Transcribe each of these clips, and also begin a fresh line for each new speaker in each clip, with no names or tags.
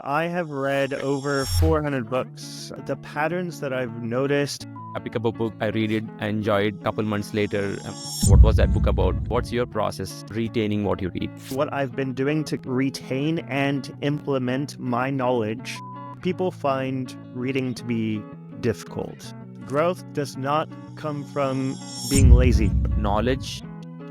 I have read over 400 books. The patterns that I've noticed.
I pick up a book, I read it, I enjoy it. A couple months later, what was that book about? What's your process retaining what you read?
What I've been doing to retain and implement my knowledge. People find reading to be difficult. Growth does not come from being lazy.
Knowledge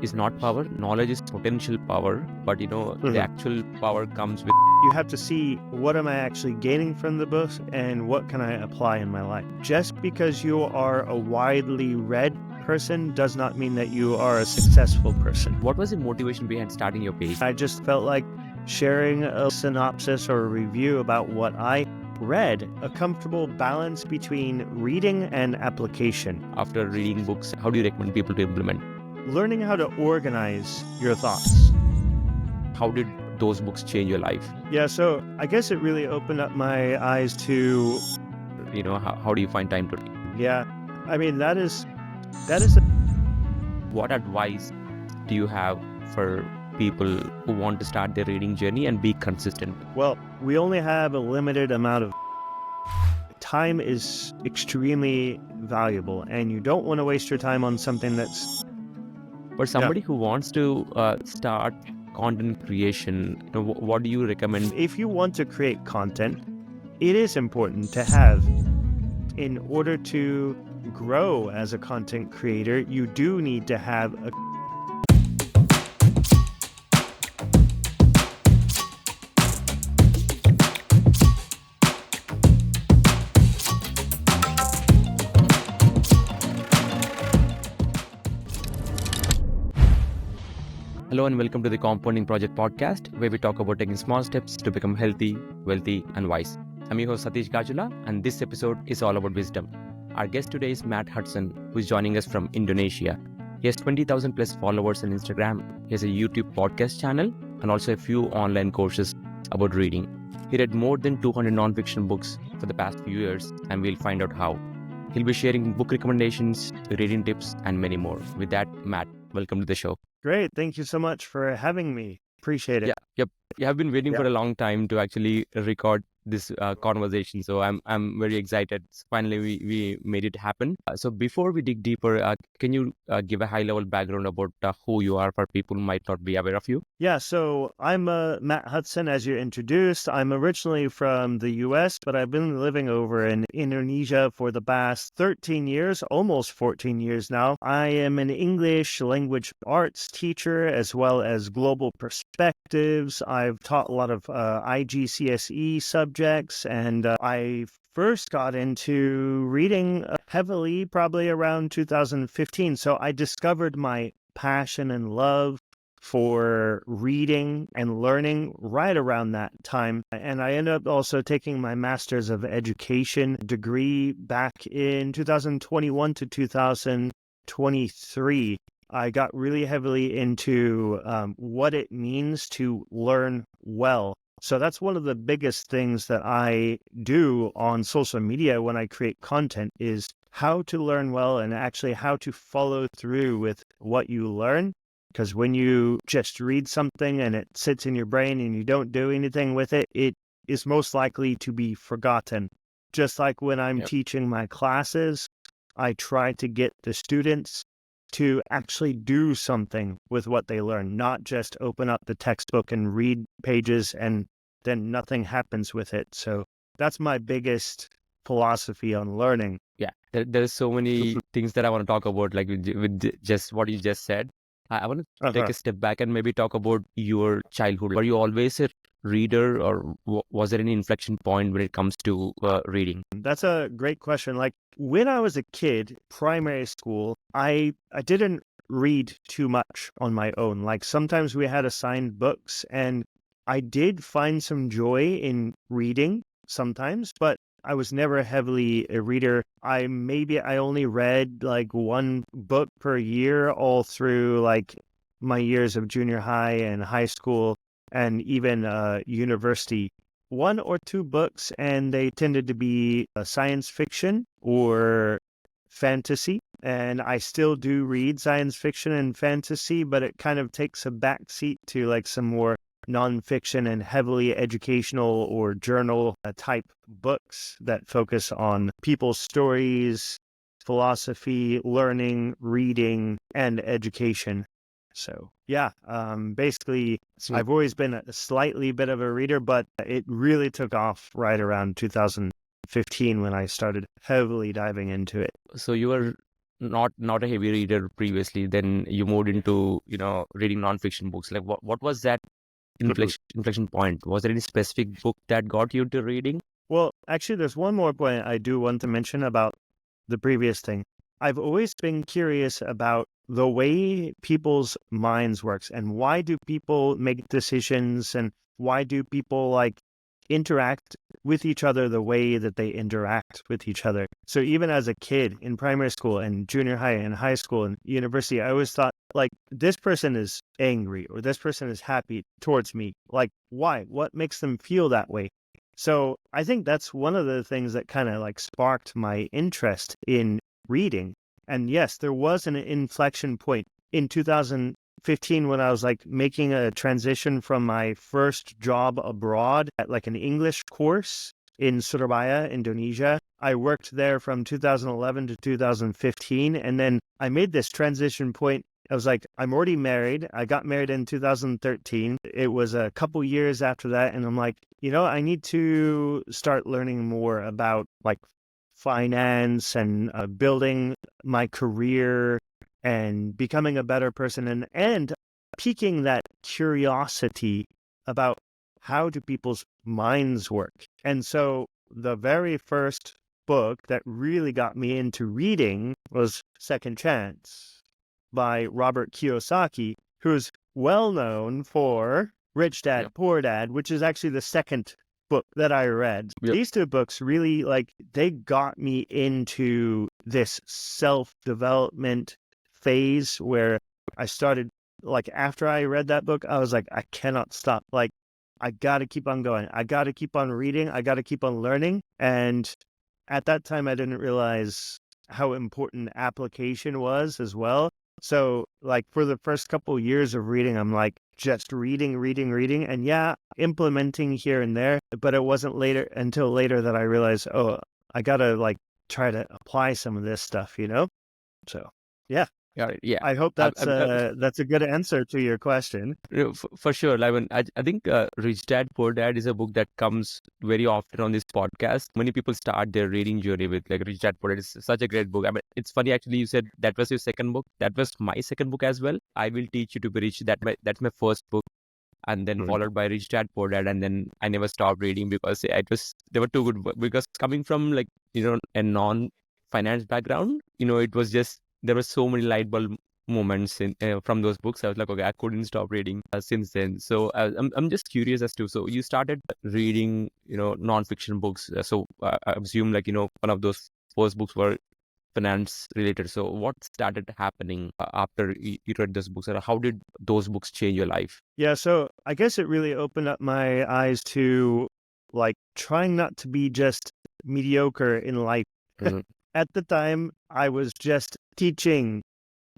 is not power. Knowledge is potential power. But the actual power comes with...
You have to see, what am I actually gaining from the book and what can I apply in my life? Just because you are a widely read person does not mean that you are a successful person.
What was the motivation behind starting your page?
I just felt like sharing a synopsis or a review about what I read, a comfortable balance between reading and application.
After reading books, how do you recommend people to implement?
Learning how to organize your thoughts.
How did those books change your life?
Yeah, so I guess it really opened up my eyes to...
How do you find time to read?
Yeah, I mean, that is
What advice do you have for people who want to start their reading journey and be consistent?
Well, we only have a limited amount of time. Is extremely valuable, and you don't want to waste your time on something that's...
For somebody who wants to start content creation, what do you recommend?
If you want to create content, it is important to have, in order to grow as a content creator, you do need to have a...
Hello and welcome to the Compounding Project podcast, where we talk about taking small steps to become healthy, wealthy, and wise. I'm your host Satish Gajula, and this episode is all about wisdom. Our guest today is Matt Hutson, who is joining us from Indonesia. He has 20,000 plus followers on Instagram. He has a YouTube podcast channel and also a few online courses about reading. He read more than 200 non-fiction books for the past few years, and we'll find out how. He'll be sharing book recommendations, reading tips, and many more. With that, Matt, welcome to the show.
Great. Thank you so much for having me. Appreciate it.
Yep. You have been waiting for a long time to actually record this conversation, so I'm very excited. Finally, we made it happen. So before we dig deeper, can you give a high-level background about who you are for people who might not be aware of you?
Yeah, so I'm Matt Hutson, as you introduced. I'm originally from the US, but I've been living over in Indonesia for the past 13 years, almost 14 years now. I am an English language arts teacher as well as global perspectives. I've taught a lot of IGCSE subjects, and I first got into reading heavily probably around 2015. So I discovered my passion and love for reading and learning right around that time. And I ended up also taking my Master's of Education degree back in 2021 to 2023. I got really heavily into what it means to learn well. So that's one of the biggest things that I do on social media when I create content, is how to learn well and actually how to follow through with what you learn. Because when you just read something and it sits in your brain and you don't do anything with it, it is most likely to be forgotten. Just like when I'm teaching my classes, I try to get the students to actually do something with what they learn, not just open up the textbook and read pages and then nothing happens with it. So that's my biggest philosophy on learning.
Yeah, there's so many things that I want to talk about, like with just what you just said. I want to take a step back and maybe talk about your childhood. Were you always a reader, or was there any inflection point when it comes to reading?
That's a great question. Like when I was a kid, primary school, I didn't read too much on my own. Like sometimes we had assigned books, and I did find some joy in reading sometimes, but I was never heavily a reader. I only read like one book per year all through like my years of junior high and high school and even university. One or two books, and they tended to be science fiction or fantasy. And I still do read science fiction and fantasy, but it kind of takes a backseat to like some more nonfiction and heavily educational or journal type books that focus on people's stories, philosophy, learning, reading, and education. So yeah, basically,
So,
I've always been a slightly bit of a reader, but it really took off right around 2015 when I started heavily diving into it.
so you were not a heavy reader previously. Then you moved into reading nonfiction books. Like what was that inflection point? Was there any specific book that got you to reading?
Well, actually, there's one more point I do want to mention about the previous thing. I've always been curious about the way people's minds works and why do people make decisions and why do people like interact with each other the way that they interact with each other. So even as a kid in primary school and junior high and high school and university, I always thought like this person is angry or this person is happy towards me. Like why? What makes them feel that way? So I think that's one of the things that kind of like sparked my interest in reading. And yes, there was an inflection point in 2015 when I was like making a transition from my first job abroad at like an English course in Surabaya, Indonesia. I worked there from 2011 to 2015. And then I made this transition point. I was like, I'm already married. I got married in 2013. It was a couple years after that. And I'm like, I need to start learning more about like finance and building my career and becoming a better person and piquing that curiosity about how do people's minds work. And so the very first book that really got me into reading was Second Chance by Robert Kiyosaki, who's well known for Rich Dad,
Yep.
Poor Dad, which is actually the second book that I read.
Yep.
These two books really they got me into this self-development phase where I started after I read that book, I was like, I cannot stop. Like, I got to keep on going. I got to keep on reading. I got to keep on learning. And at that time, I didn't realize how important application was as well. So for the first couple years of reading, I'm just reading, and yeah, implementing here and there. But it wasn't until later that I realized, oh, I gotta try to apply some of this stuff, So yeah,
Got it. Yeah.
I hope that's a good answer to your question.
For sure. I think Rich Dad Poor Dad is a book that comes very often on this podcast. Many people start their reading journey with like Rich Dad Poor Dad. It's such a great book. I mean, it's funny actually. You said that was your second book. That was my second book as well. I Will Teach You to Be Rich. That's my first book, and then followed by Rich Dad Poor Dad, and then I never stopped reading because they were too good. Because coming from a non-finance background, it was just there were so many light bulb moments from those books. I was like, okay, I couldn't stop reading since then. So I'm just curious as to, so you started reading non-fiction books. I assume one of those first books were finance related. So what started happening after you read those books, or how did those books change your life?
Yeah, so I guess it really opened up my eyes to trying not to be just mediocre in life.
Mhm.
At the time, I was just teaching,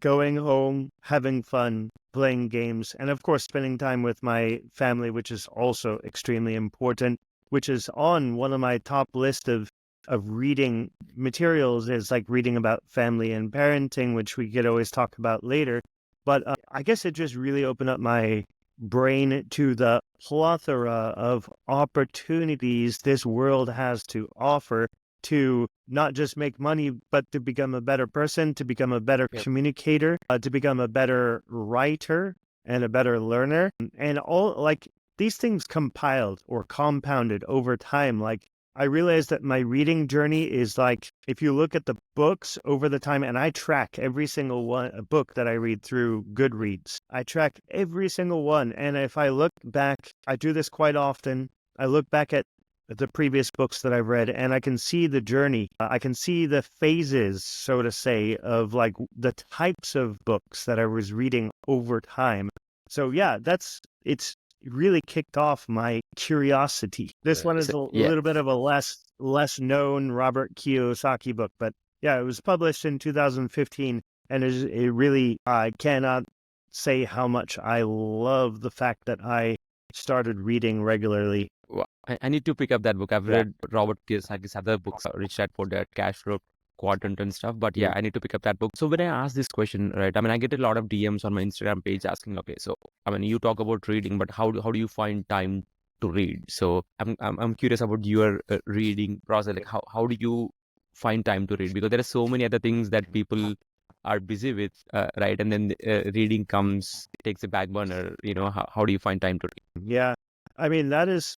going home, having fun, playing games, and of course, spending time with my family, which is also extremely important, which is on one of my top list of reading materials is reading about family and parenting, which we could always talk about later. But I guess it just really opened up my brain to the plethora of opportunities this world has to offer to not just make money, but to become a better person, to become a better
Yep.
communicator, to become a better writer and a better learner. And all these things compiled or compounded over time. I realized that my reading journey is if you look at the books over the time, and I track every single a book that I read through Goodreads. I track every single one. And if I look back, I do this quite often. I look back at the previous books that I've read, and I can see the journey. I can see the phases, so to say, of the types of books that I was reading over time. So yeah, it's really kicked off my curiosity. This one is a little bit of a less known Robert Kiyosaki book, but yeah, it was published in 2015, and it really, I cannot say how much I love the fact that I started reading regularly.
I need to pick up that book. I've
Yeah.
read Robert Kiyosaki's other books, Rich Dad Poor Dad, Cash Flow Quadrant and stuff. But yeah, I need to pick up that book. So when I ask this question, right, I mean, I get a lot of DMs on my Instagram page asking, okay, so I mean, you talk about reading, but how do you find time to read? So I'm curious about your reading process. Like how do you find time to read? Because there are so many other things that people are busy with, right? And then reading takes a back burner. How do you find time to read?
Yeah. I mean, that is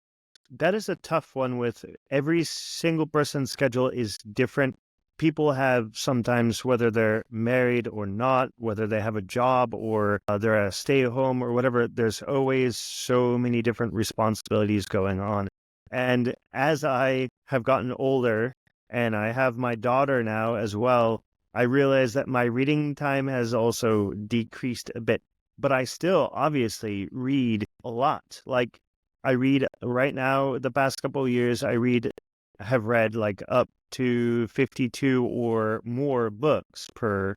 a tough one. With every single person's schedule is different. People have sometimes, whether they're married or not, whether they have a job or they're a stay-at-home or whatever, there's always so many different responsibilities going on. And as I have gotten older and I have my daughter now as well, I realize that my reading time has also decreased a bit. But I still obviously read a lot. Like, I read right now, the past couple of years, have read like up to 52 or more books per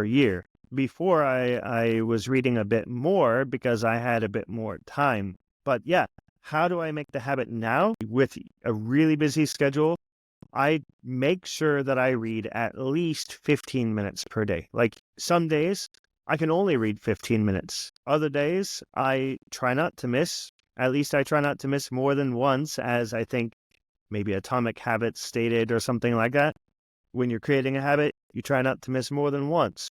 year. Before I was reading a bit more because I had a bit more time. But yeah, how do I make the habit now with a really busy schedule? I make sure that I read at least 15 minutes per day. Like some days I can only read 15 minutes. Other days I try not to miss. At least I try not to miss more than once, as I think maybe Atomic Habits stated or something like that. When you're creating a habit, you try not to miss more than once.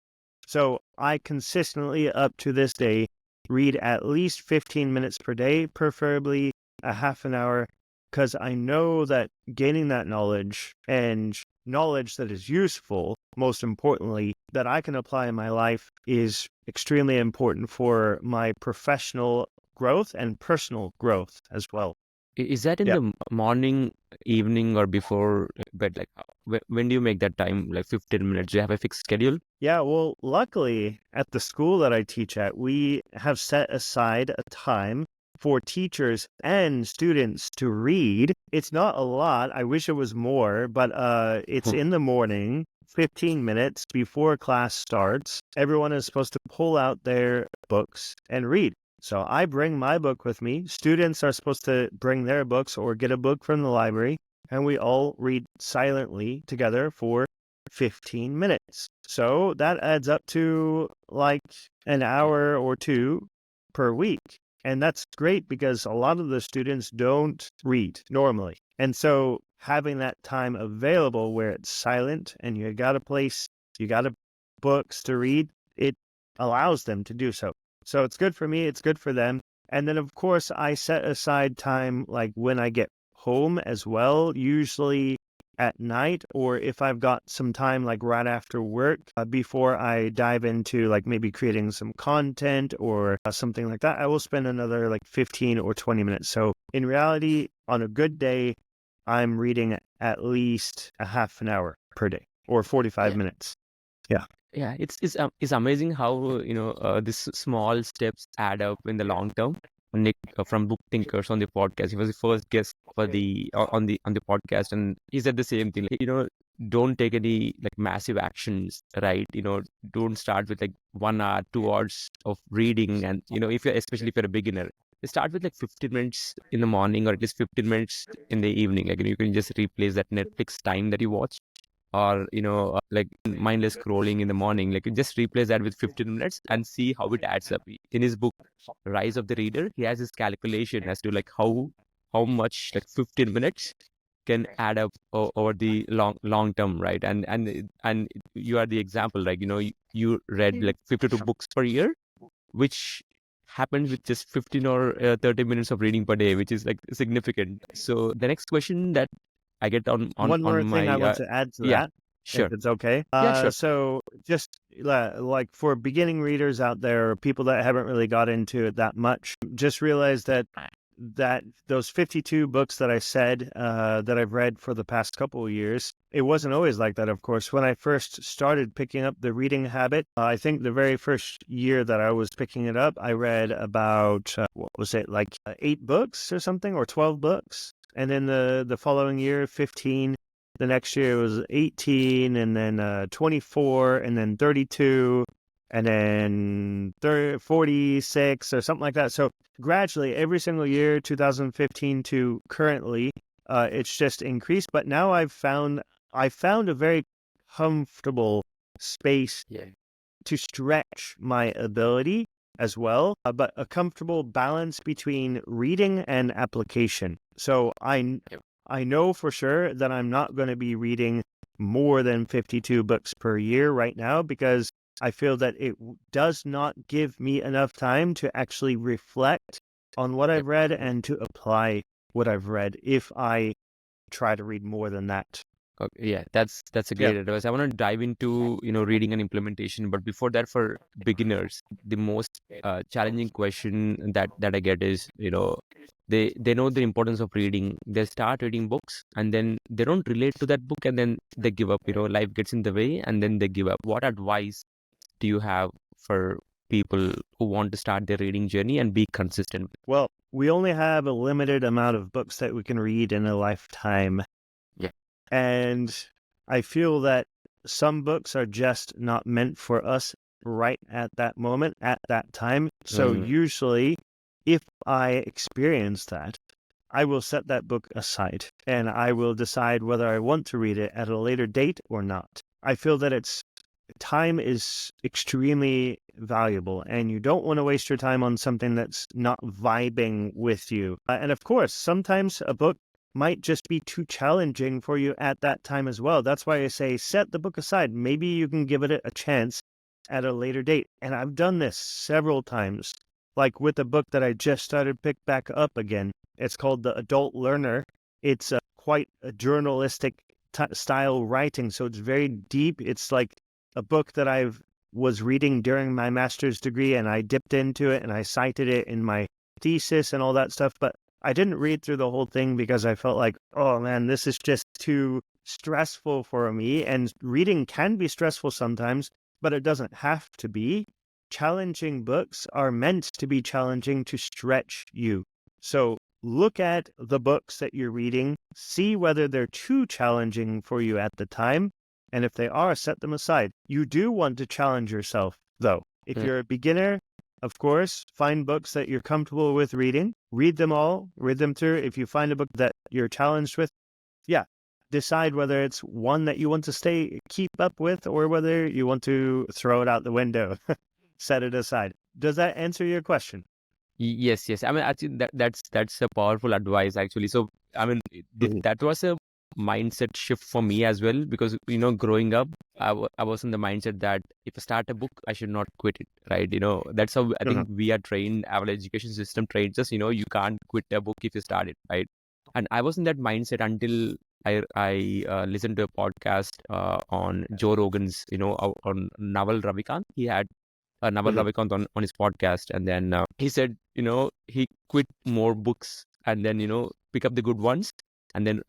So I consistently, up to this day, read at least 15 minutes per day, preferably a half an hour, because I know that gaining that knowledge and knowledge that is useful, most importantly, that I can apply in my life is extremely important for my professional growth and personal growth as well.
Is that in
Yeah.
the morning, evening, or before bed? Like, when do you make that time? Like 15 minutes? Do you have a fixed schedule?
Yeah, well, luckily at the school that I teach at, we have set aside a time for teachers and students to read. It's not a lot. I wish it was more, but it's in the morning, 15 minutes before class starts. Everyone is supposed to pull out their books and read. So I bring my book with me. Students are supposed to bring their books or get a book from the library, and we all read silently together for 15 minutes. So that adds up to like an hour or two per week. And that's great because a lot of the students don't read normally. And so having that time available where it's silent and you got books to read, it allows them to do so. So it's good for me, it's good for them. And then of course I set aside time like when I get home as well, usually at night, or if I've got some time like right after work before I dive into like maybe creating some content or something like that, I will spend another like 15 or 20 minutes. So in reality, on a good day, I'm reading at least a half an hour per day or 45
Yeah.
minutes. Yeah.
Yeah, it's amazing how these small steps add up in the long term. Nick from Book Thinkers on the podcast, he was the first guest for the on the podcast, and he said the same thing. Like, don't take any like massive actions, right? Don't start with like 1 hour, 2 hours of reading, and if you're especially if you're a beginner, start with like 15 minutes in the morning or at least 15 minutes in the evening. Like you can just replace that Netflix time that you watch or like mindless scrolling in the morning, like you just replace that with 15 minutes and see how it adds up. In his book Rise of the Reader, he has this calculation as to like how much like 15 minutes can add up over the long term, right? And you are the example, like you read like 52 books per year, which happens with just 15 or 30 minutes of reading per day, which is like significant. So the next question that I get
One
on
more thing I
my
want to add to
yeah,
that, if
sure.
it's okay.
Yeah, sure.
So just like for beginning readers out there, or people that haven't really got into it that much, just realize that those 52 books that I said that I've read for the past couple of years, it wasn't always like that, of course. When I first started picking up the reading habit, I think the very first year that I was picking it up, I read about, what was it, like 8 books or something, or 12 books. And then the following year, 15. The next year was 18, and then 24, and then 32. and then 30, 46 or something like that. So gradually, every single year, 2015 to currently, it's just increased. But now I found a very comfortable space
Yeah.
to stretch my ability as well, but a comfortable balance between reading and application. So
Yep.
I know for sure that I'm not going to be reading more than 52 books per year right now, because I feel that it does not give me enough time to actually reflect on what
Yep.
I've read and to apply what I've read if I try to read more than that.
Okay, yeah, that's a
Yeah.
great advice. I want to dive into reading and implementation, but before that, for beginners, the most challenging question that I get is they know the importance of reading. They start reading books and then they don't relate to that book and then they give up. Life gets in the way and then they give up. What advice do you have for people who want to start their reading journey and be consistent?
Well, we only have a limited amount of books that we can read in a lifetime.
Yeah.
And I feel that some books are just not meant for us right at that moment, at that time. So
Mm.
usually, if I experience that, I will set that book aside and I will decide whether I want to read it at a later date or not. I feel that time is extremely valuable, and you don't want to waste your time on something that's not vibing with you. And of course, sometimes a book might just be too challenging for you at that time as well. That's why I say set the book aside. Maybe you can give it a chance at a later date. And I've done this several times, like with a book that I just started pick back up again. It's called The Adult Learner. It's quite a journalistic style writing, so it's very deep. It's like a book that I was reading during my master's degree, and I dipped into it and I cited it in my thesis and all that stuff. But I didn't read through the whole thing because I felt like, oh man, this is just too stressful for me. And reading can be stressful sometimes, but it doesn't have to be. Challenging books are meant to be challenging to stretch you. So look at the books that you're reading, see whether they're too challenging for you at the time, and if they are, set them aside. You do want to challenge yourself, though. If
Mm.
you're a beginner, of course, find books that you're comfortable with reading. Read them all, read them through. If you find a book that you're challenged with, yeah, decide whether it's one that you want to keep up with, or whether you want to throw it out the window. Set it aside. Does that answer your question?
Yes, yes. I mean, actually, that's a powerful advice, actually. So, I mean,
Mhm.
that was a mindset shift for me as well, because growing up, I was in the mindset that if I start a book, I should not quit it, right? That's how I
Uh-huh.
think we are trained. Our education system trains us. You can't quit a book if you start it, right? And I was in that mindset until I listened to a podcast on Joe Rogan's, on Naval Ravikant. He had Naval
Mhm.
Ravikant on his podcast, and then he said, he quit more books and then pick up the good ones and then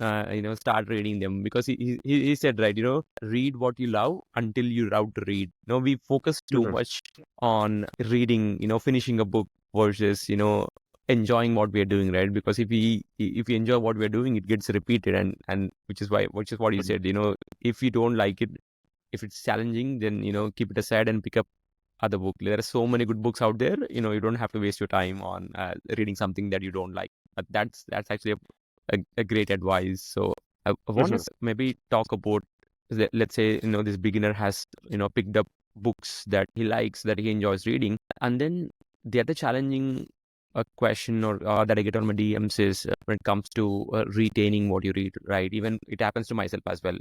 start reading them, because he said, right, read what you love until you love to read. We focus too
Mhm.
much on reading, finishing a book versus enjoying what we are doing, right? Because if we enjoy what we are doing, it gets repeated, and which is what you
Mhm.
said. If you don't like it, if it's challenging, then keep it aside and pick up other book. There are so many good books out there. You don't have to waste your time on reading something that you don't like. But that's actually a great advice. So I want
Mhm.
to maybe talk about, let's say, this beginner has picked up books that he likes, that he enjoys reading, and then the other challenging question or that I get on my DMs is when it comes to retaining what you read, right? Even it happens to myself as well.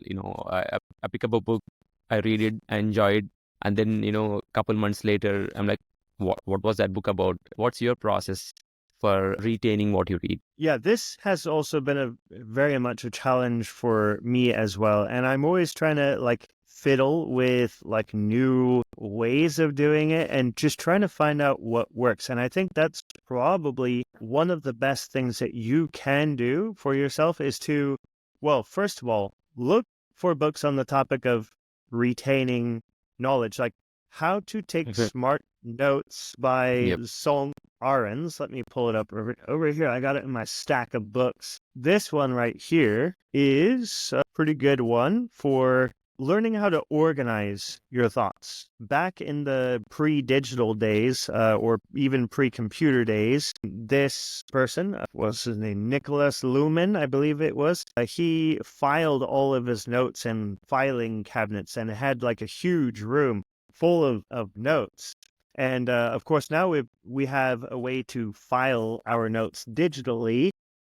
I pick up a book, I read it, I enjoy it, and then a couple months later, I'm like, what was that book about? What's your process for retaining what you read?
Yeah, this has also been a very much a challenge for me as well. And I'm always trying to like fiddle with like new ways of doing it and just trying to find out what works. And I think that's probably one of the best things that you can do for yourself is to, well, first of all, look for books on the topic of retaining knowledge, like How to Take
Mhm.
Smart Notes by
Yep.
Song Arons. Let me pull it up over here. I got it in my stack of books. This one right here is a pretty good one for learning how to organize your thoughts. Back in the pre-digital days, or even pre-computer days, this person, was his name, Nicholas Luhmann, I believe it was, he filed all of his notes in filing cabinets and had like a huge room full of notes. And of course, now we have a way to file our notes digitally.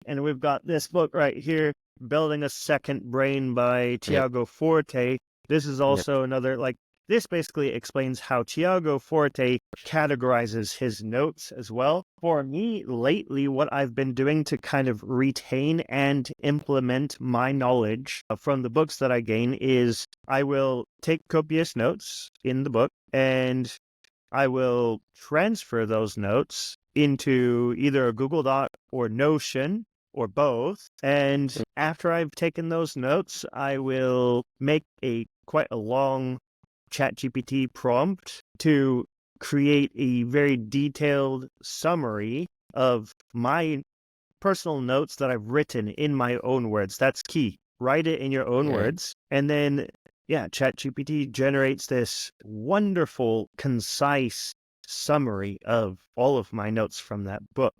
And we've got this book right here, Building a Second Brain by Tiago Forte. This is also another, like, this basically explains how Tiago Forte categorizes his notes as well. For me, lately, what I've been doing to kind of retain and implement my knowledge from the books that I gain is I will take copious notes in the book and I will transfer those notes into either a Google Doc or Notion or both. And after I've taken those notes, I will make quite a long ChatGPT prompt to create a very detailed summary of my personal notes that I've written in my own words. That's key. Write it in your own words. And then, ChatGPT generates this wonderful, concise summary of all of my notes from that book.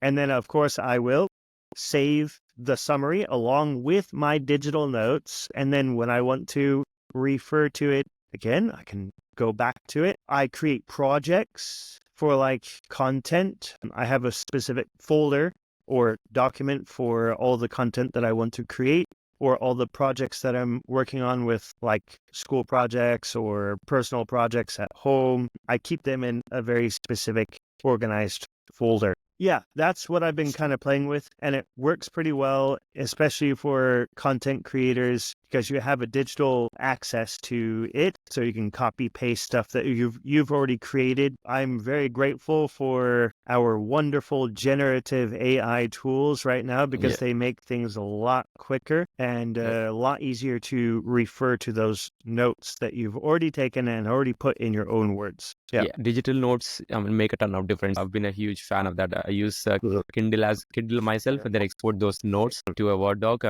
And then, of course, I will save the summary along with my digital notes. And then when I want to refer to it again, I can go back to it. I create projects for like content. I have a specific folder or document for all the content that I want to create, or all the projects that I'm working on with like school projects or personal projects at home. I keep them in a very specific organized folder. Yeah, that's what I've been kind of playing with, and it works pretty well, especially for content creators, because you have a digital access to it, so you can copy paste stuff that you've already created. I'm very grateful for our wonderful generative AI tools right now, because they make things a lot quicker and a lot easier to refer to those notes that you've already taken and already put in your own words.
Yeah, digital notes make a ton of difference. I've been a huge fan of that. I use Kindle myself and then export those notes to a Word doc.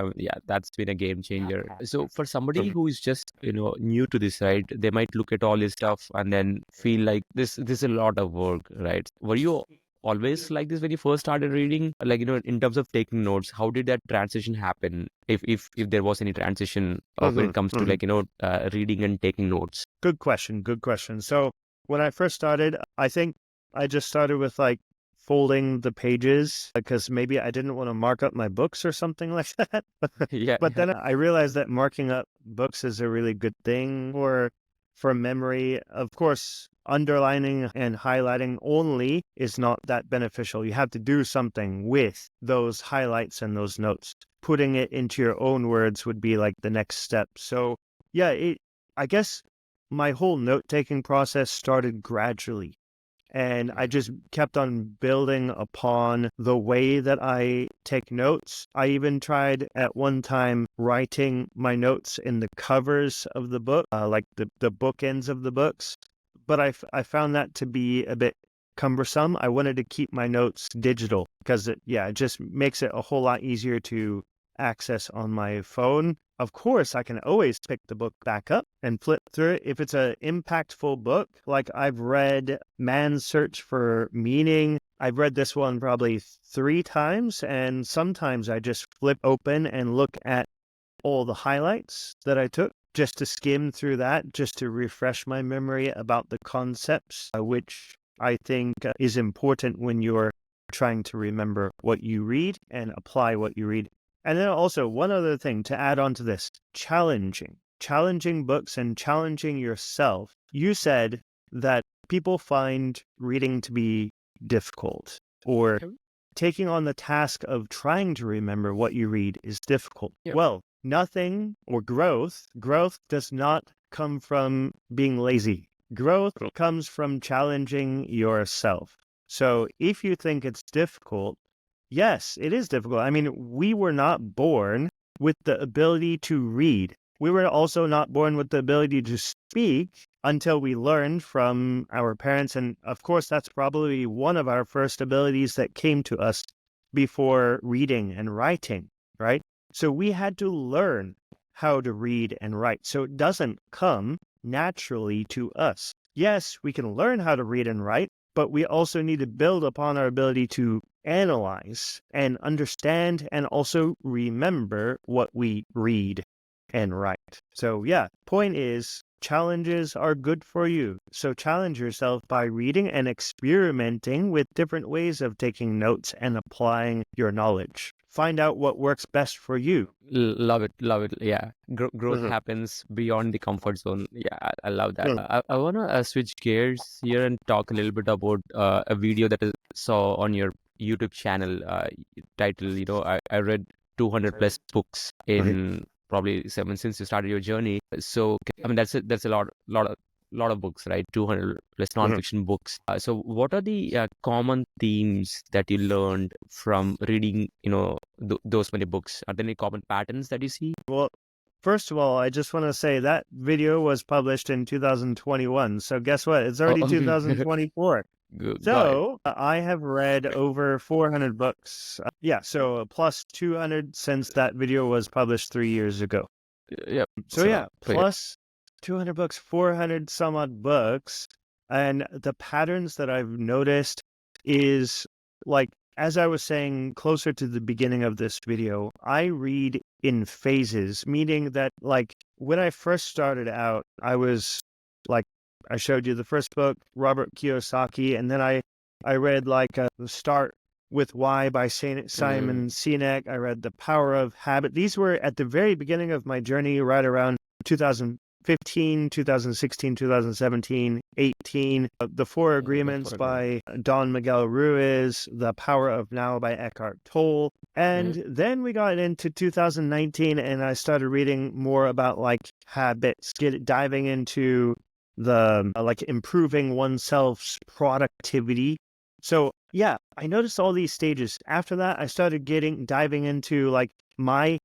That's been a game changer. So for somebody who is just new to this, right, they might look at all this stuff and then feel like this is a lot of work, right? Were you always like this when you first started reading, like in terms of taking notes? How did that transition happen, if there was any transition when it comes to like reading and taking notes?
Good question. So when I first started, I think I just started with like folding the pages because maybe I didn't want to mark up my books or something like that. But then I realized that marking up books is a really good thing for memory. Of course, underlining and highlighting only is not that beneficial. You have to do something with those highlights and those notes. Putting it into your own words would be like the next step. So I guess my whole note-taking process started gradually. And I just kept on building upon the way that I take notes. I even tried at one time writing my notes in the covers of the book, like the bookends of the books. But I found that to be a bit cumbersome. I wanted to keep my notes digital because it just makes it a whole lot easier to access on my phone. Of course, I can always pick the book back up and flip through it. If it's an impactful book, like I've read Man's Search for Meaning, I've read this one probably 3 times, and sometimes I just flip open and look at all the highlights that I took just to skim through that, just to refresh my memory about the concepts, which I think is important when you're trying to remember what you read and apply what you read. And then also one other thing to add on to this, challenging books and challenging yourself. You said that people find reading to be difficult, or taking on the task of trying to remember what you read is difficult. Well, nothing or growth does not come from being lazy. Growth comes from challenging yourself. So if you think it's difficult, yes, it is difficult. I mean, we were not born with the ability to read. We were also not born with the ability to speak until we learned from our parents. And of course, that's probably one of our first abilities that came to us before reading and writing, right? So we had to learn how to read and write. So it doesn't come naturally to us. Yes, we can learn how to read and write, but we also need to build upon our ability to analyze and understand and also remember what we read and write. So yeah, point is challenges are good for you. So challenge yourself by reading and experimenting with different ways of taking notes and applying your knowledge. Find out what works best for you.
Love it, love it. Yeah, growth
Mhm.
happens beyond the comfort zone. Yeah, I love that.
Mm.
I want to switch gears here and talk a little bit about a video that I saw on your YouTube channel. Title, I read 200 plus books
Right.
in probably seven since you started your journey. So I mean that's a lot of books, right? 200 plus
Mhm.
nonfiction books. So what are the common themes that you learned from reading, those many books? Are there any common patterns that you see?
Well, first of all, I just want to say that video was published in 2021. So guess what? It's
Oh,
already
okay.
2024.
Got it.
So I have read over 400 books. Yeah, so plus 200 since that video was published 3 years ago.
Yeah.
So
So
yeah,
pretty good.
plus 200 books, 400 some odd books. And the patterns that I've noticed is like, as I was saying closer to the beginning of this video, I read in phases, meaning that like when I first started out, I was like, I showed you the first book, Robert Kiyosaki, and then I read like the Start with Why by
Mm,
Simon Sinek. I read The Power of Habit. These were at the very beginning of my journey, right around 2015, 2016, 2017, 18. The Four Agreements
for agreement.
by Don Miguel Ruiz, The Power of Now by Eckhart Tolle.
Mm,
And then we got into 2019 and I started reading more about like habits, diving into the like improving oneself's productivity. So yeah, I noticed all these stages. After that, I started diving into like my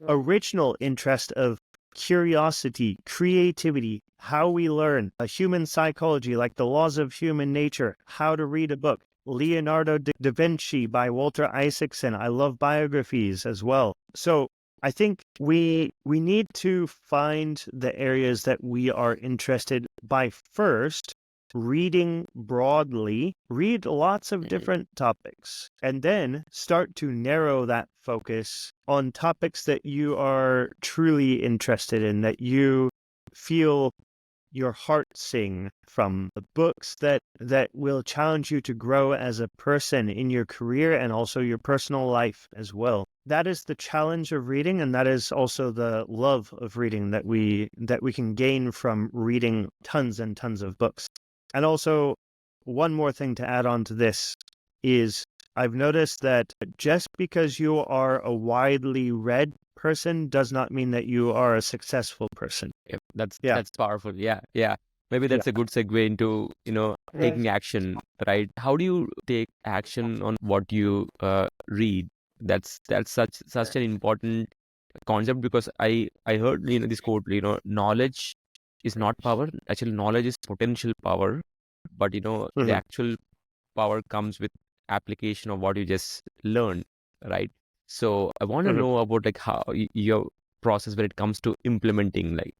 original interest of curiosity, creativity, how we learn, human psychology, like the laws of human nature, how to read a book. Leonardo da Vinci by Walter Isaacson. I love biographies as well. So I think we need to find the areas that we are interested by first reading broadly, read lots of
mm,
different topics, and then start to narrow that focus on topics that you are truly interested in, that you feel your heart sing from, the books that will challenge you to grow as a person in your career and also your personal life as well. That is the challenge of reading, and that is also the love of reading that we can gain from reading tons and tons of books. And also, one more thing to add on to this is I've noticed that just because you are a widely read person does not mean that you are a successful person.
yep,
Yeah.
that's powerful. Yeah, yeah. Maybe
Yeah.
that's a good segue into, taking action, right? How do you take action on what you read? That's such an important concept because I heard, this quote, knowledge is not power. Actually, knowledge is potential power, but the
Mhm.
actual power comes with application of what you just learned, right? So I want to
Mhm.
know about like how your process when it comes to implementing, like,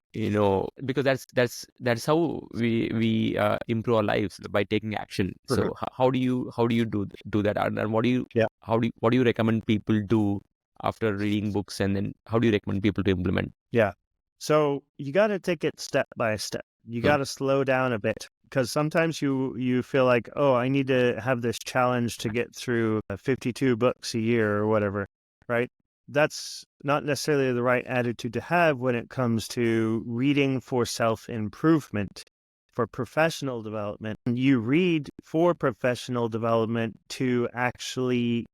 because that's how we improve our lives by taking action.
Mhm.
So how do you do that, and
Yeah.
what do you recommend people do after reading books, and then how do you recommend people to implement?
Yeah. So you got to take it step by step. You
Mm,
got to slow down a bit because sometimes you feel like, oh, I need to have this challenge to get through 52 books a year or whatever, right? That's not necessarily the right attitude to have when it comes to reading for self-improvement, for professional development. You read for professional development to actually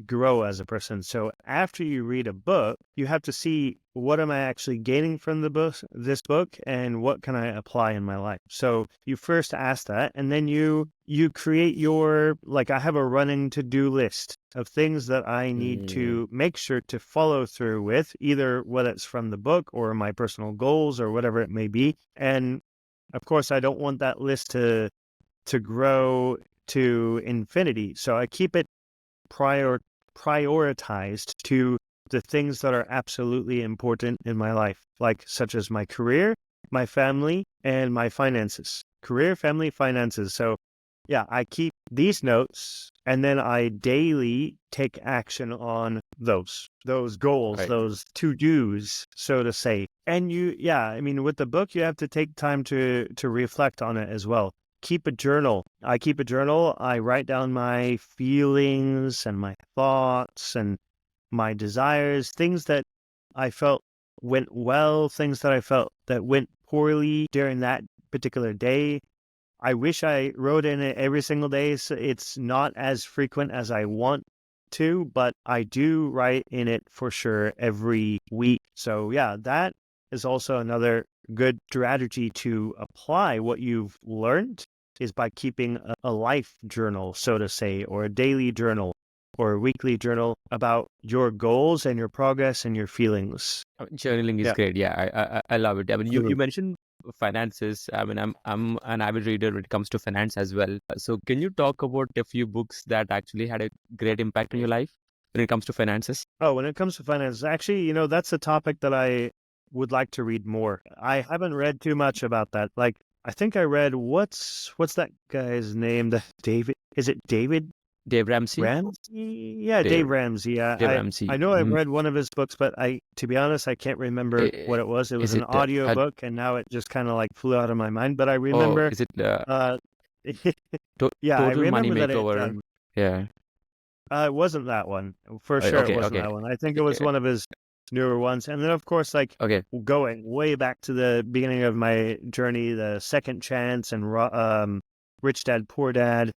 grow as a person. So after you read a book, you have to see what am I actually gaining from this book, and what can I apply in my life. So you first ask that, and then you create your, like, I have a running to-do list of things that I need
mm,
to make sure to follow through with, either whether it's from the book or my personal goals or whatever it may be. And of course, I don't want that list to grow to infinity. So I keep it prior prioritized to the things that are absolutely important in my life, like such as my career, my family, and my finances. Career, family, finances. So yeah, I keep these notes and then I daily take action on those goals,
Right.
those to-dos, so to say. And I mean, with the book, you have to take time to reflect on it as well. Keep a journal. I keep a journal. I write down my feelings and my thoughts and my desires, things that I felt went well, things that I felt that went poorly during that particular day. I wish I wrote in it every single day. So it's not as frequent as I want to, but I do write in it for sure every week. So yeah, that is also another good strategy to apply what you've learned is by keeping a life journal, so to say, or a daily journal or a weekly journal about your goals and your progress and your feelings.
Journaling is
Yeah.
great. Yeah, I love it. I mean, you mentioned finances. I mean, I'm an avid reader when it comes to finance as well. So can you talk about a few books that actually had a great impact on your life when it comes to finances?
Oh, when it comes to finance, actually, that's a topic that I would like to read more. I haven't read too much about that. Like, I think I read what's that guy's name? The David, is it David
Dave Ramsey.
Ramsey? Yeah, Dave
Dave
Ramsey. Yeah,
Dave
I
Ramsey.
know I've read one of his books, but to be honest, I can't remember what it was. It was
Is
an
it
audio book, and now it just kind of like flew out of my mind. But I
oh,
remember,
is it
uh, yeah, I
Total Money
remember that
Makeover? Yeah.
it wasn't that one. For sure, it
Okay.
wasn't
Okay.
that one. I think it was one of his newer ones. And then, of course, like
Okay.
going way back to the beginning of my journey, the Second Chance and Rich Dad Poor Dad.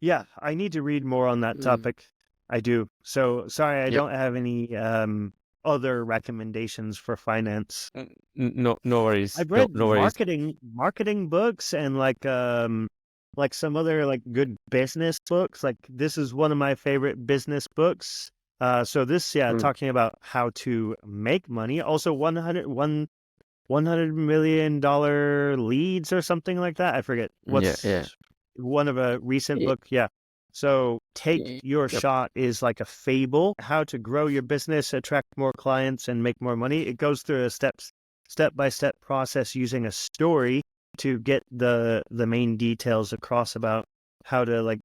Yeah, I need to read more on that
Mm,
topic. I do. So sorry, I
Yep.
don't have any other recommendations for finance.
No worries.
I've
No
read
no worries.
marketing books and like some other like good business books. Like this is one of my favorite business books. So this
Mm,
talking about how to make money. Also 100 million dollar leads or something like that. I forget
Yeah. Yeah.
what's one of a recent
Y-
book. Yeah. So take your
Yep.
shot is like a fable, how to grow your business, attract more clients and make more money. It goes through a step-by-step process using a story to get the main details across about how to like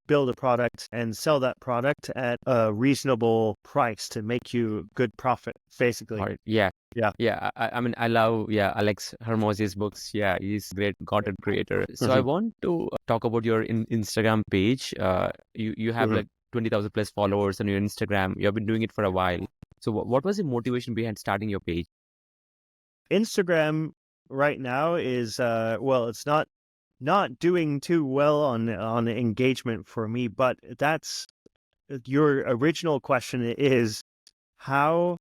build a product and sell that product at a reasonable price to make you good profit, basically.
All right. Yeah.
Yeah.
Yeah. I mean, I love, Alex Hermosi's books. Yeah. He's a great content creator. So I
Hmm.
want to talk about your Instagram page. You have
Hmm.
like 20,000 plus followers on your Instagram. You have been doing it for a while. So what was the motivation behind starting your page?
Instagram right now is well, it's not doing too well on engagement for me, but that's your original question is how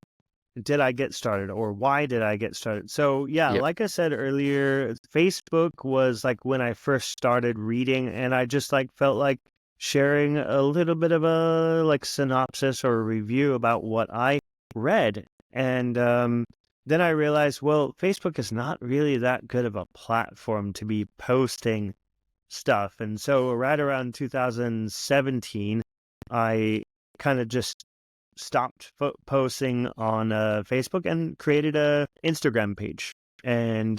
did I get started or why did I get started? So yeah,
Yep.
like I said earlier, Facebook was like when I first started reading and I just like felt like sharing a little bit of a like synopsis or review about what I read. And then I realized, well, Facebook is not really that good of a platform to be posting stuff. And so right around 2017, I kind of just stopped posting on Facebook and created a Instagram page. And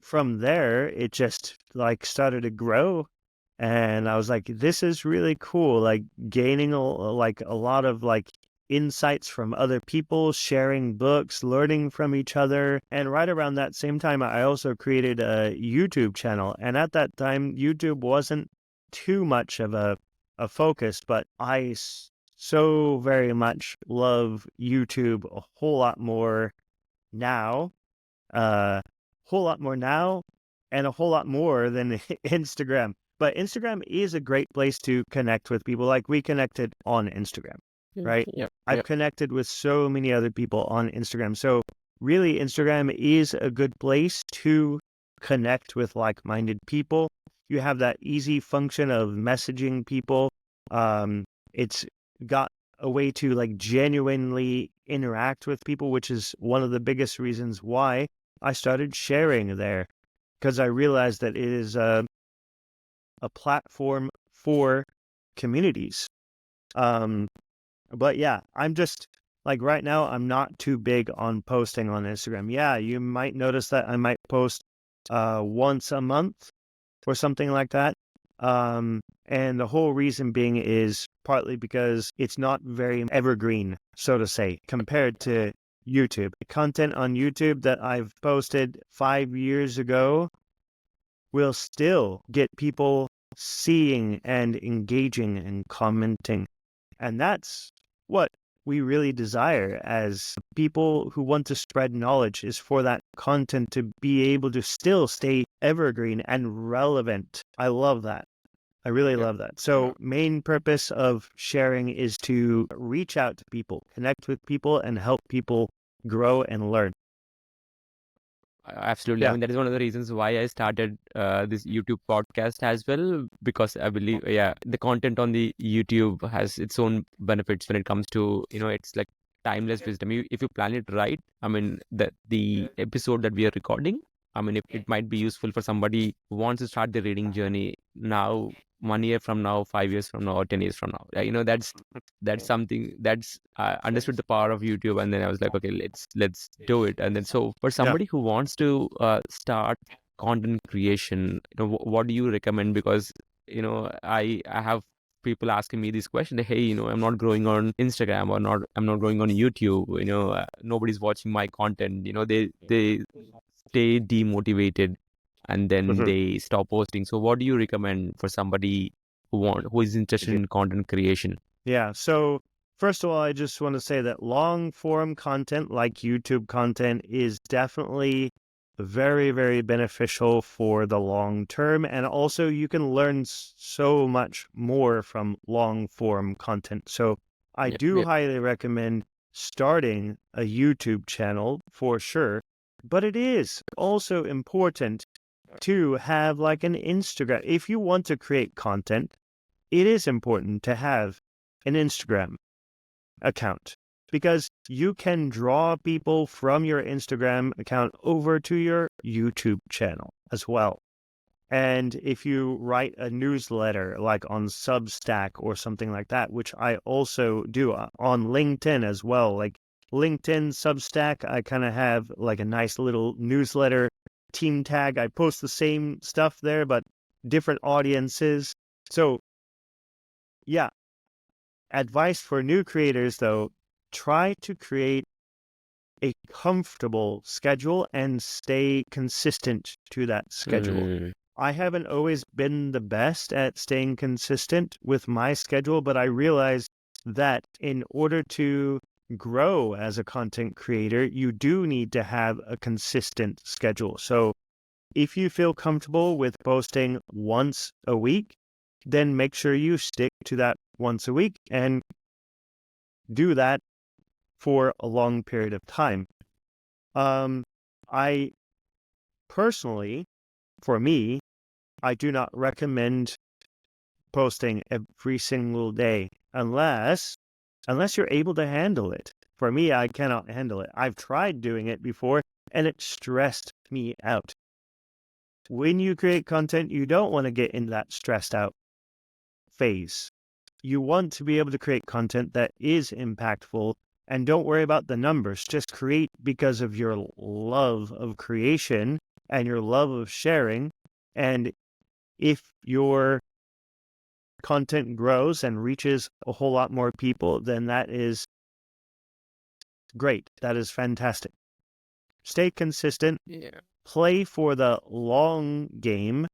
from there, it just like started to grow. And I was like, this is really cool. Like gaining like a lot of like insights from other people, sharing books, learning from each other. And right around that same time, I also created a YouTube channel. And at that time, YouTube wasn't too much of a focus, but I so very much love YouTube a whole lot more now, whole lot more now, and a whole lot more than Instagram. But Instagram is a great place to connect with people. Like we connected on Instagram, right?
Yep.
I've
Yep.
connected with so many other people on Instagram. So really, Instagram is a good place to connect with like-minded people. You have that easy function of messaging people. It's got a way to like genuinely interact with people, which is one of the biggest reasons why I started sharing there, because I realized that it is a platform for communities. Um, But yeah, I'm just like right now, I'm not too big on posting on Instagram. Yeah, you might notice that I might post once a month or something like that. And the whole reason being is partly because it's not very evergreen, so to say, compared to YouTube. The content on YouTube that I've posted 5 years ago will still get people seeing and engaging and commenting. And that's what we really desire as people who want to spread knowledge, is for that content to be able to still stay evergreen and relevant. I love that. I really
Yeah.
love that. So main purpose of sharing is to reach out to people, connect with people, and help people grow and learn.
Absolutely. I
Yeah.
mean, that is one of the reasons why I started this YouTube podcast as well, because I believe, yeah, the content on the YouTube has its own benefits when it comes to, it's like timeless wisdom. If you plan it right, I mean, the episode that we are recording, I mean, if it might be useful for somebody who wants to start the reading journey now, 1 year from now, 5 years from now, or 10 years from now. That's something that's I understood the power of YouTube, and then I was like, okay, let's do it. And then so for
Yeah.
somebody who wants to start content creation, what do you recommend? Because I have people asking me this question, hey, I'm not growing on Instagram, or not I'm not growing on YouTube, nobody's watching my content, they stay demotivated, and then
Mhm.
they stop posting. So what do you recommend for somebody who is interested in content creation?
Yeah. So, first of all, I just want to say that long form content like YouTube content is definitely very, very beneficial for the long term. And also, you can learn so much more from long form content. So, I
Yeah,
do
yeah.
highly recommend starting a YouTube channel for sure. But it is also important to have like an Instagram. If you want to create content, it is important to have an Instagram account, because you can draw people from your Instagram account over to your YouTube channel as well. And if you write a newsletter like on Substack or something like that, which I also do on LinkedIn as well, like LinkedIn, Substack, I kind of have like a nice little newsletter team tag. I post the same stuff there, but different audiences. So, yeah, advice for new creators, though, try to create a comfortable schedule and stay consistent to that schedule.
Mm,
I haven't always been the best at staying consistent with my schedule, but I realized that in order to grow as a content creator, you do need to have a consistent schedule. So if you feel comfortable with posting once a week, then make sure you stick to that once a week and do that for a long period of time. I personally, for me, I do not recommend posting every single day unless you're able to handle it. For me, I cannot handle it. I've tried doing it before and it stressed me out. When you create content, you don't want to get in that stressed out phase. You want to be able to create content that is impactful, and don't worry about the numbers. Just create because of your love of creation and your love of sharing. And if your content grows and reaches a whole lot more people, then that is great. That is fantastic. Stay consistent,
yeah.
play for the long game,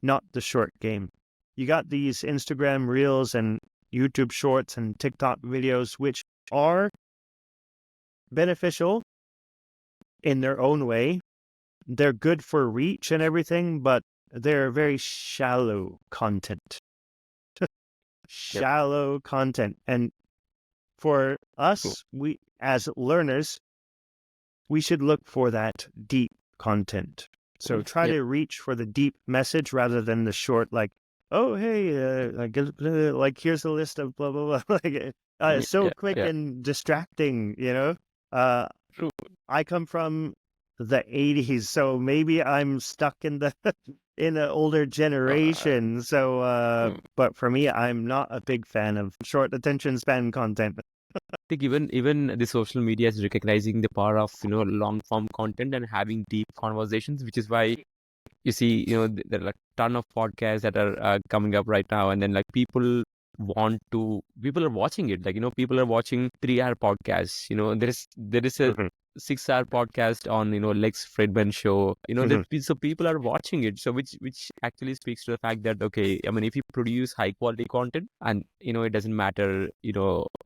not the short game. You got these Instagram reels and YouTube shorts and TikTok videos, which are beneficial in their own way. They're good for reach and everything, but they're very shallow content.
Yep.
Shallow content. And for
True.
us, we as learners, we should look for that deep content. So try
Yep.
to reach for the deep message rather than the short, like, oh, hey, like here's a list of blah, blah, blah. Like, it's so
Yeah.
quick
Yeah.
and distracting, you know? Uh,
True.
I come from the 80s, so maybe I'm stuck in the in an older
Uh,
generation. So,
mm,
but for me, I'm not a big fan of short attention span content.
think even the social media is recognizing the power of long form content and having deep conversations, which is why you see there are like ton of podcasts that are coming up right now, and then like people are watching it, like people are watching 3-hour podcasts. There is a
Mhm.
6-hour podcast on Lex Fridman show.
Mhm.
So people are watching it, so which actually speaks to the fact that, okay, I mean, if you produce high quality content, and it doesn't matter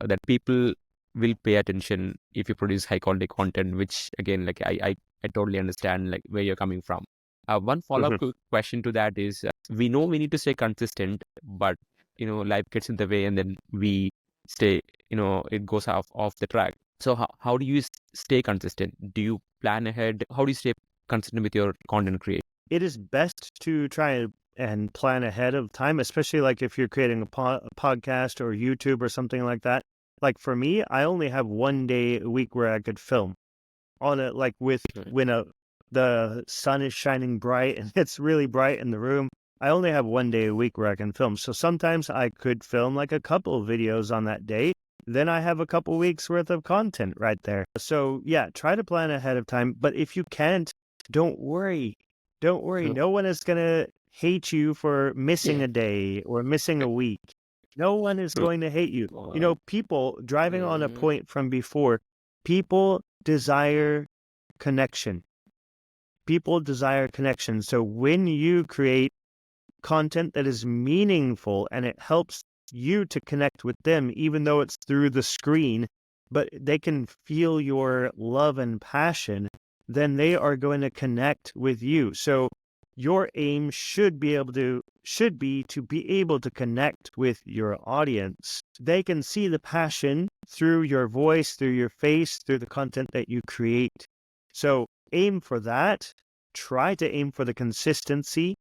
that people will pay attention if you produce high quality content, which again, like I totally understand like where you're coming from. One follow-up
Mhm.
question to that is, we know we need to stay consistent, but life gets in the way, and then we stay, it goes off the track. So how do you stay consistent? Do you plan ahead? How do you stay consistent with your content creation?
It is best to try and plan ahead of time, especially like if you're creating a podcast or YouTube or something like that. Like for me, I only have one day a week where I could film on it, like with
Right.
when the sun is shining bright and it's really bright in the room. I only have one day a week where I can film. So sometimes I could film like a couple of videos on that day. Then I have a couple weeks worth of content right there. So yeah, try to plan ahead of time. But if you can't, don't worry. Don't worry.
True.
No one is going to hate you for missing
Yeah.
a day or missing a week. No one is
True.
going to hate you.
Uh,
People driving on a
mm,
point from before, people desire connection. People desire connection. So when you create content that is meaningful and it helps you to connect with them, even though it's through the screen, but they can feel your love and passion, then they are going to connect with you. So your aim should be to be able to connect with your audience. They can see the passion through your voice, through your face, through the content that you create. So aim for that. Try to aim for the consistency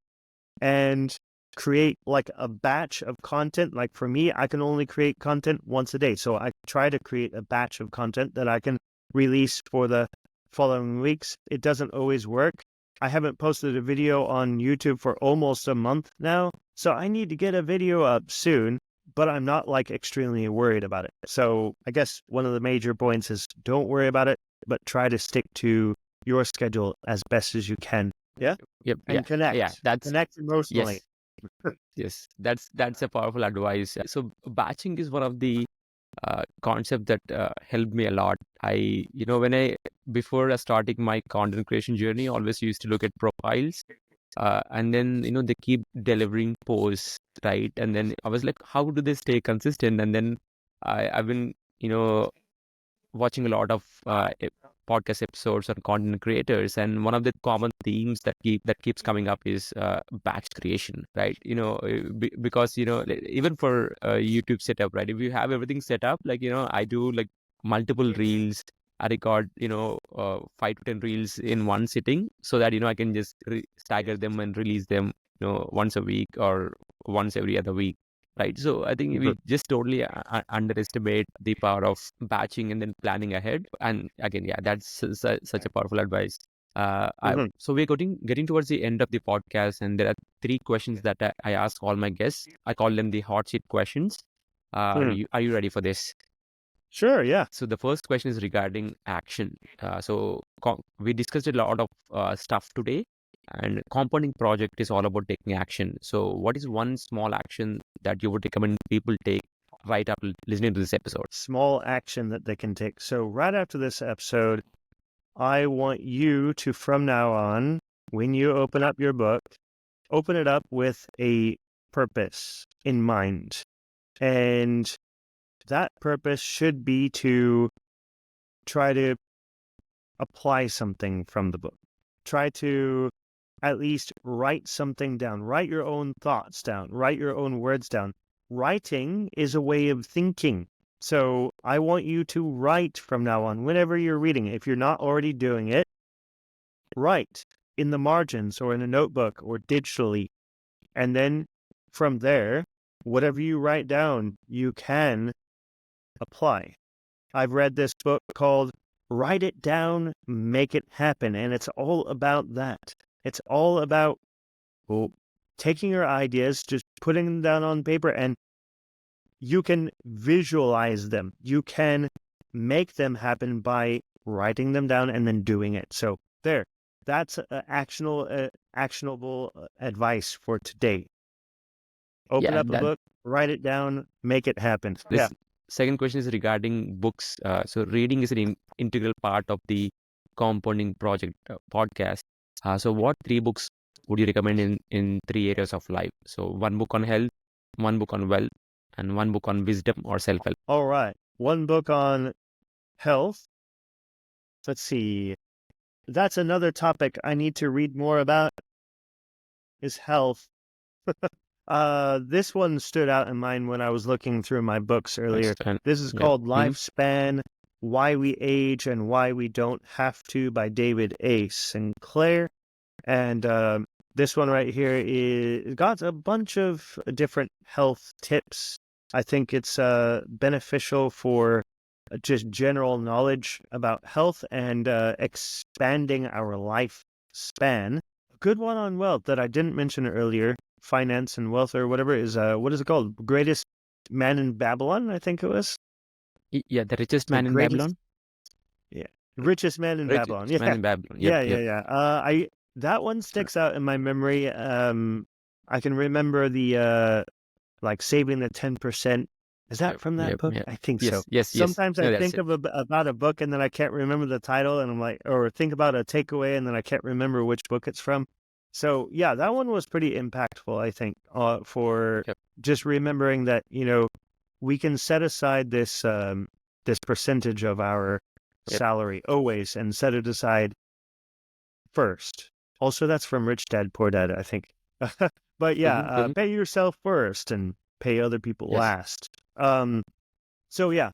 and create like a batch of content. Like for me, I can only create content once a day. So I try to create a batch of content that I can release for the following weeks. It doesn't always work. I haven't posted a video on YouTube for almost a month now. So I need to get a video up soon, but I'm not like extremely worried about it. So I guess one of the major points is don't worry about it, but try to stick to your schedule as best as you can. Yeah.
yep. Yeah.
And connect.
Yeah.
Connect emotionally.
Yes. Yes. That's a powerful advice. So batching is one of the concept that helped me a lot. Before starting my content creation journey, always used to look at profiles, and then they keep delivering posts, right? And then I was like, how do they stay consistent? And then I've been watching a lot of podcast episodes on content creators, and one of the common themes that keeps coming up is batch creation, right? Because even for YouTube setup, right? If you have everything set up, like I do like multiple reels. I record 5 to 10 reels in one sitting, so that I can just stagger them and release them once a week or once every other week. Right. So I think we just totally underestimate the power of batching and then planning ahead. And again, yeah, that's such a powerful advice.
Mhm.
So we're getting towards the end of the podcast, and there are 3 questions that I ask all my guests. I call them the Hotseat Questions.
Mhm.
Are you ready for this?
Sure, yeah.
So the first question is regarding action. We discussed a lot of stuff today, and compounding project is all about taking action. So what is one small action that you would recommend people take right after listening to this episode?
Small action that they can take. So right after this episode, I want you to, from now on, when you open up your book, open it up with a purpose in mind. And that purpose should be to try to apply something from the book. Try to at least write something down. Write your own thoughts down. Write your own words down. Writing is a way of thinking. So I want you to write from now on, whenever you're reading it. If you're not already doing it, write in the margins or in a notebook or digitally. And then from there, whatever you write down, you can apply. I've read this book called Write It Down, Make It Happen. And it's all about that. It's all about taking your ideas, just putting them down on paper, and you can visualize them. You can make them happen by writing them down and then doing it. So that's actionable advice for today. Open
Yeah,
up a book, write it down, make it happen.
this second question is regarding books. So reading is an integral part of the compounding project podcast. So what 3 books would you recommend in 3 areas of life? So one book on health, one book on wealth, and one book on wisdom or self-help.
All right. One book on health. Let's see. That's another topic I need to read more about is health. This one stood out in mind when I was looking through my books earlier. This is called Lifespan, Why We Age and Why We Don't Have to by David A. Sinclair. And this one right here is got a bunch of different health tips. I think it's beneficial for just general knowledge about health and expanding our lifespan. A good one on wealth that I didn't mention earlier, finance and wealth or whatever, is what is it called? Greatest Man in Babylon, I think it was.
Yeah, the richest man in Babylon.
Yeah, richest man in Babylon.
Man in Babylon. Yep.
That one sticks out in my memory. I can remember the like saving the 10%. Is that from that book? I think so.
Yes.
Sometimes I think of about a book and then I can't remember the title, and I'm like, or think about a takeaway and then I can't remember which book it's from. So yeah, that one was pretty impactful, I think, for just remembering that, we can set aside this this percentage of our salary always and set it aside first. Also, that's from Rich Dad, Poor Dad, I think. But yeah, pay yourself first and pay other people last. So yeah,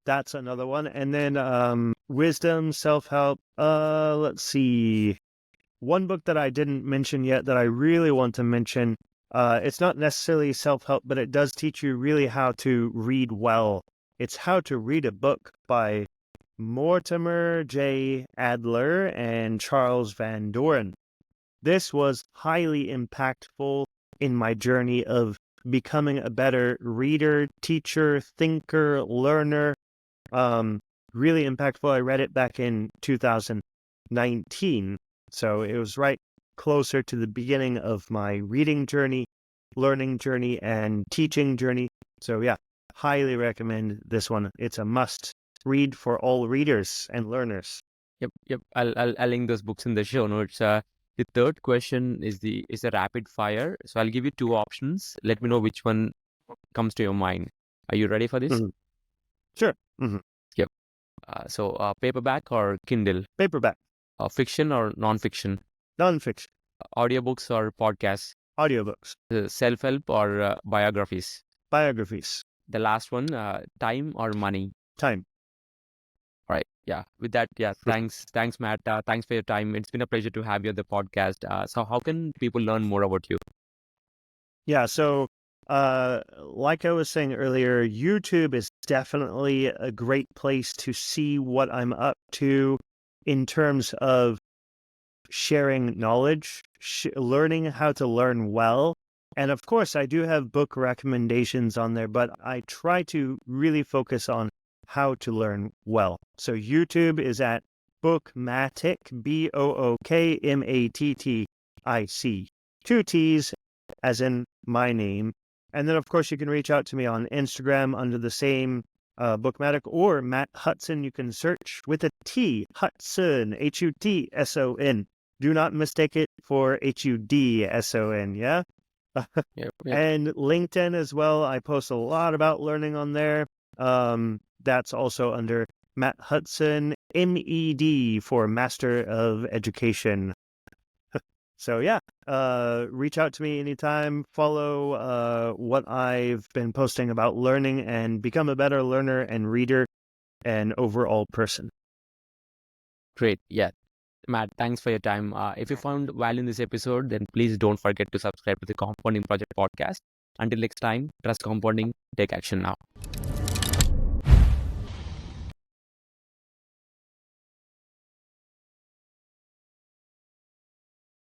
that's another one. And then wisdom, self-help. Let's see. One book that I didn't mention yet that I really want to mention. It's not necessarily self-help, but it does teach you really how to read well. It's How to Read a Book by Mortimer J. Adler and Charles Van Doren. This was highly impactful in my journey of becoming a better reader, teacher, thinker, learner. Really impactful. I read it back in 2019. So it was right closer to the beginning of my reading journey, learning journey, and teaching journey. So yeah, highly recommend this one. It's a must read for all readers and learners.
Yep. I'll link those books in the show notes. The third question is a rapid fire. So I'll give you 2 options. Let me know which one comes to your mind. Are you ready for this?
Mm-hmm. Sure. Mm-hmm.
Yep. So paperback or Kindle?
Paperback.
Fiction or non-fiction?
Non-fiction.
Audiobooks or podcasts?
Audiobooks.
Self-help or biographies?
Biographies.
The last one, time or money?
Time.
All right. Yeah. With that, thanks, Matt. Thanks for your time. It's been a pleasure to have you on the podcast. So how can people learn more about you?
Yeah. So, like I was saying earlier, YouTube is definitely a great place to see what I'm up to in terms of sharing knowledge, learning how to learn well. And of course, I do have book recommendations on there, but I try to really focus on how to learn well. So YouTube is at Bookmatic, Bookmattic, 2 T's as in my name. And then, of course, you can reach out to me on Instagram under the same Bookmatic, or Matt Hutson. You can search with a T, Hutson, Hutson. Do not mistake it for Hudson, yeah?
Yep.
And LinkedIn as well. I post a lot about learning on there. That's also under Matt Hutson, MED for Master of Education. So yeah, reach out to me anytime. Follow what I've been posting about learning and become a better learner and reader and overall person.
Great. Yeah. Matt, thanks for your time. If you found value in this episode, then please don't forget to subscribe to the Compounding Project podcast. Until next time, trust compounding, take action now.